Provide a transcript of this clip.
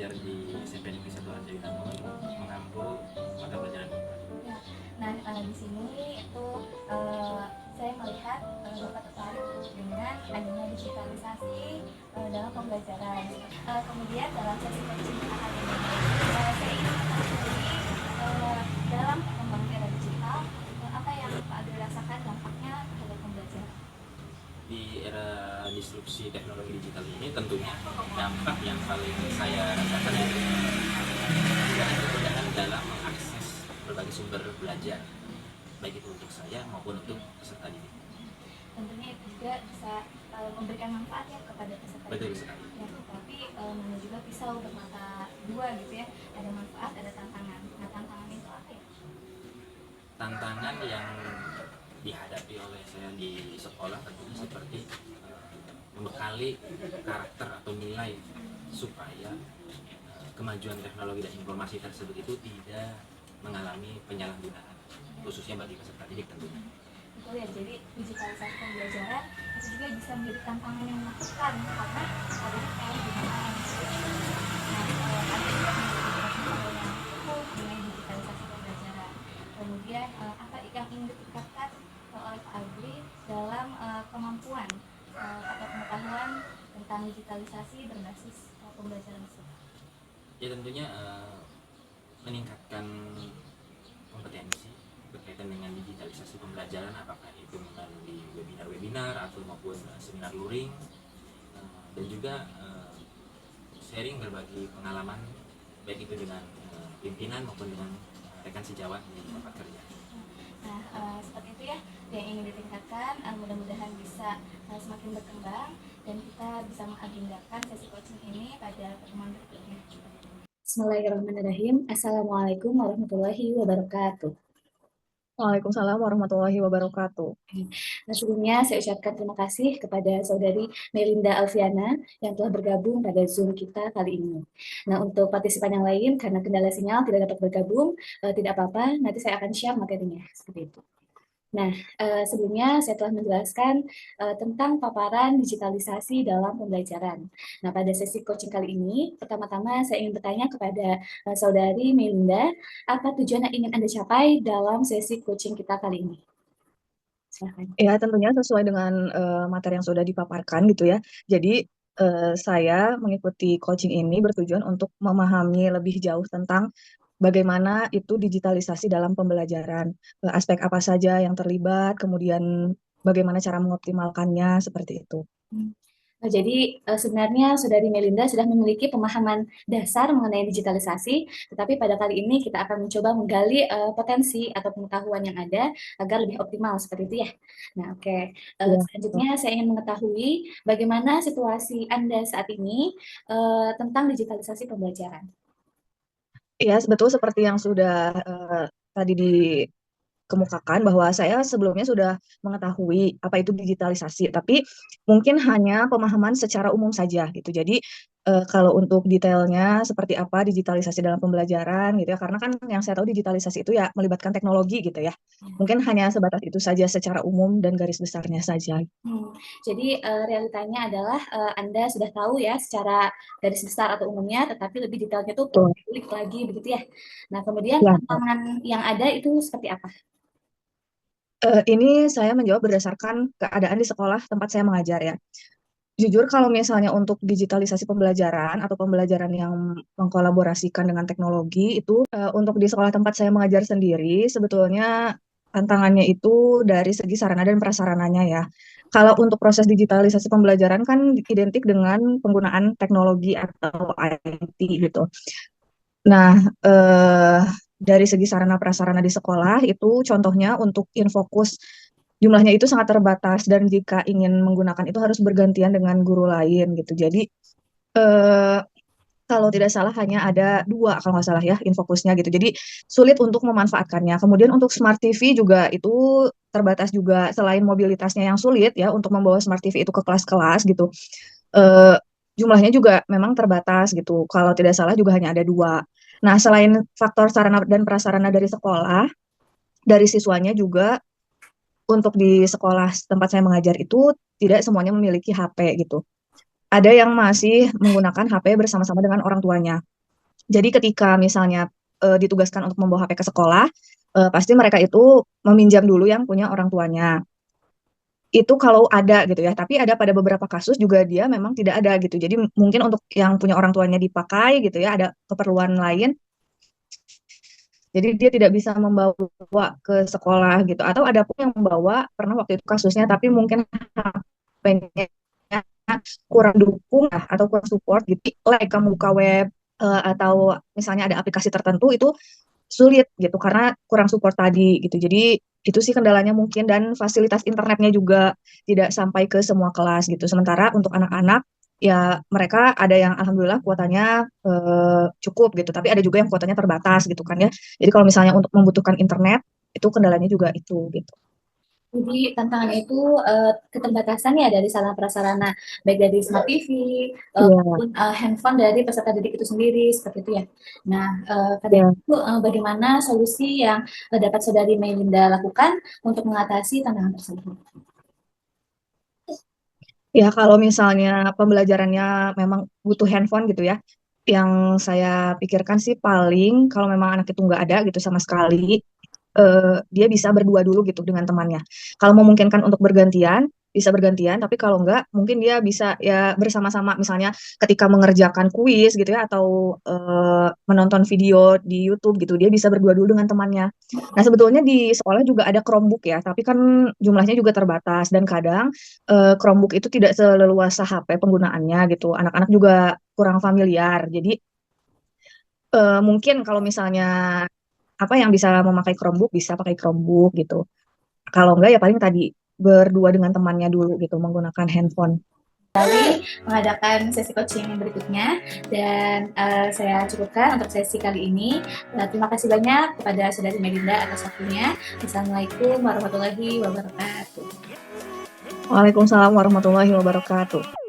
mengajar di SMP Negeri 1 Arjaynamun mengampu mata pelajaran IPA. Ya. Nah, di sini itu saya melihat Bapak tertarik dengan adanya digitalisasi dalam pembelajaran. Kemudian dalam sesi coaching hari ini, saya ingin mengetahui dalam perkembangan era digital, apa yang Pak Adil rasakan dampaknya terhadap pembelajaran? Di era disrupsi teknologi digital ini tentunya dampak yang paling saya rasakan itu tidak kemudahan dalam mengakses berbagai sumber belajar, baik itu untuk saya maupun untuk peserta didik. Tentunya itu juga bisa memberikan manfaat ya kepada peserta Betul didik. sekali. Ya, tapi namanya juga pisau bermata dua gitu ya, ada manfaat ada tantangan. Nah, tantangan itu apa ya? Tantangan yang dihadapi oleh saya di sekolah tentunya seperti membekali karakter atau nilai supaya kemajuan teknologi dan informasi tersebut itu tidak mengalami penyalahgunaan, khususnya bagi peserta didik tentunya. Betul ya, jadi digitalisasi pembelajaran itu juga bisa menjadi tantangan yang menakutkan karena adanya penyalahgunaan. Nah, ada juga yang cukup mengenai digitalisasi pembelajaran. Kemudian apa yang ingin ditingkatkan oleh Pak Agri dalam kemampuan atau pengetahuan tentang digitalisasi berbasis pembelajaran tersebut? Ya tentunya meningkatkan kompetensi berkaitan dengan digitalisasi pembelajaran, apakah itu melalui webinar-webinar atau maupun seminar luring, dan juga sharing berbagi pengalaman baik itu dengan pimpinan maupun dengan rekan sejawat di tempat kerja. Nah, seperti itu ya yang ingin ditingkatkan. Mudah-mudahan bisa semakin berkembang dan kita bisa mengagendakan sesi coaching ini pada pertemuan berikutnya. Bismillahirrahmanirrahim. Assalamualaikum warahmatullahi wabarakatuh. Waalaikumsalam warahmatullahi wabarakatuh. Nah, sebelumnya saya ucapkan terima kasih kepada Saudari Melinda Alfiana yang telah bergabung pada Zoom kita kali ini. Nah, untuk partisipan yang lain, karena kendala sinyal tidak dapat bergabung, tidak apa-apa, nanti saya akan share materinya, seperti itu. Nah, sebelumnya saya telah menjelaskan tentang paparan digitalisasi dalam pembelajaran. Nah, pada sesi coaching kali ini, pertama-tama saya ingin bertanya kepada Saudari Melinda, apa tujuan yang ingin Anda capai dalam sesi coaching kita kali ini? Silakan. Ya, tentunya sesuai dengan materi yang sudah dipaparkan gitu ya. Jadi saya mengikuti coaching ini bertujuan untuk memahami lebih jauh tentang bagaimana itu digitalisasi dalam pembelajaran, aspek apa saja yang terlibat, kemudian bagaimana cara mengoptimalkannya, seperti itu. Nah, jadi sebenarnya Saudari Melinda sudah memiliki pemahaman dasar mengenai digitalisasi, tetapi pada kali ini kita akan mencoba menggali potensi atau pengetahuan yang ada agar lebih optimal seperti itu ya. Nah, oke. Ya, Selanjutnya saya ingin mengetahui bagaimana situasi Anda saat ini tentang digitalisasi pembelajaran. ya, betul seperti yang sudah tadi kemukakan bahwa saya sebelumnya sudah mengetahui apa itu digitalisasi, tapi mungkin hanya pemahaman secara umum saja gitu. Jadi kalau untuk detailnya seperti apa digitalisasi dalam pembelajaran gitu ya, karena kan yang saya tahu digitalisasi itu ya melibatkan teknologi gitu ya. Mungkin hanya sebatas itu saja secara umum dan garis besarnya saja. Jadi realitanya adalah Anda sudah tahu ya secara garis besar atau umumnya, tetapi lebih detailnya itu perlu dikulik lagi begitu ya. Nah, kemudian Ya, tantangan yang ada itu seperti apa? ini saya menjawab berdasarkan keadaan di sekolah tempat saya mengajar ya. Jujur kalau misalnya untuk digitalisasi pembelajaran atau pembelajaran yang mengkolaborasikan dengan teknologi itu untuk di sekolah tempat saya mengajar sendiri sebetulnya tantangannya itu dari segi sarana dan prasarananya ya. Kalau untuk proses digitalisasi pembelajaran kan identik dengan penggunaan teknologi atau IT gitu. Nah, dari segi sarana prasarana di sekolah itu contohnya untuk Infokus jumlahnya itu sangat terbatas dan jika ingin menggunakan itu harus bergantian dengan guru lain gitu. Jadi eh, kalau tidak salah hanya ada dua kalau nggak salah ya Infokusnya gitu. Jadi sulit untuk memanfaatkannya. Kemudian untuk Smart TV juga itu terbatas juga selain mobilitasnya yang sulit ya untuk membawa Smart TV itu ke kelas-kelas gitu. Eh, Jumlahnya juga memang terbatas gitu. Kalau tidak salah juga hanya ada dua. Nah, selain faktor sarana dan prasarana dari sekolah, dari siswanya juga untuk di sekolah tempat saya mengajar itu tidak semuanya memiliki HP gitu. ada yang masih menggunakan HP bersama-sama dengan orang tuanya. Jadi ketika misalnya ditugaskan untuk membawa HP ke sekolah, pasti mereka itu meminjam dulu yang punya orang tuanya. Itu kalau ada gitu ya, tapi ada pada beberapa kasus juga dia memang tidak ada gitu. Jadi mungkin untuk yang punya orang tuanya dipakai gitu ya, ada keperluan lain, jadi dia tidak bisa membawa ke sekolah gitu. Atau ada pun yang membawa, pernah waktu itu kasusnya, tapi mungkin HP-nya kurang dukung atau kurang support gitu. Like kamu buka web atau misalnya ada aplikasi tertentu itu sulit gitu karena kurang support tadi gitu. Jadi itu sih kendalanya mungkin, dan fasilitas internetnya juga tidak sampai ke semua kelas gitu. Sementara untuk anak-anak ya mereka ada yang alhamdulillah kuotanya cukup gitu, tapi ada juga yang kuotanya terbatas gitu kan ya. Jadi kalau misalnya untuk membutuhkan internet itu kendalanya juga itu gitu. Jadi tantangannya itu keterbatasan ya dari sarana prasarana, baik dari smart TV Iya, maupun handphone dari peserta didik itu sendiri, seperti itu ya. Nah, pada iya. itu bagaimana solusi yang dapat Saudari Melinda lakukan untuk mengatasi tantangan tersebut? Ya kalau misalnya pembelajarannya memang butuh handphone gitu ya, yang saya pikirkan sih paling kalau memang anak itu nggak ada gitu sama sekali, dia bisa berdua dulu gitu dengan temannya. Kalau memungkinkan untuk bergantian, bisa bergantian, tapi kalau enggak, mungkin dia bisa ya bersama-sama, misalnya ketika mengerjakan kuis gitu ya, atau menonton video di YouTube gitu, dia bisa berdua dulu dengan temannya. Nah, sebetulnya di sekolah juga ada Chromebook ya, tapi kan jumlahnya juga terbatas, dan kadang Chromebook itu tidak seleluasa HP penggunaannya gitu. Anak-anak juga kurang familiar. Jadi mungkin kalau misalnya apa yang bisa memakai Chromebook bisa pakai Chromebook gitu. Kalau enggak ya paling tadi berdua dengan temannya dulu gitu menggunakan handphone. Mengadakan sesi coaching berikutnya, dan saya cukupkan untuk sesi kali ini. Terima kasih banyak kepada Saudari Melinda atas waktunya. Assalamualaikum warahmatullahi wabarakatuh. Waalaikumsalam warahmatullahi wabarakatuh.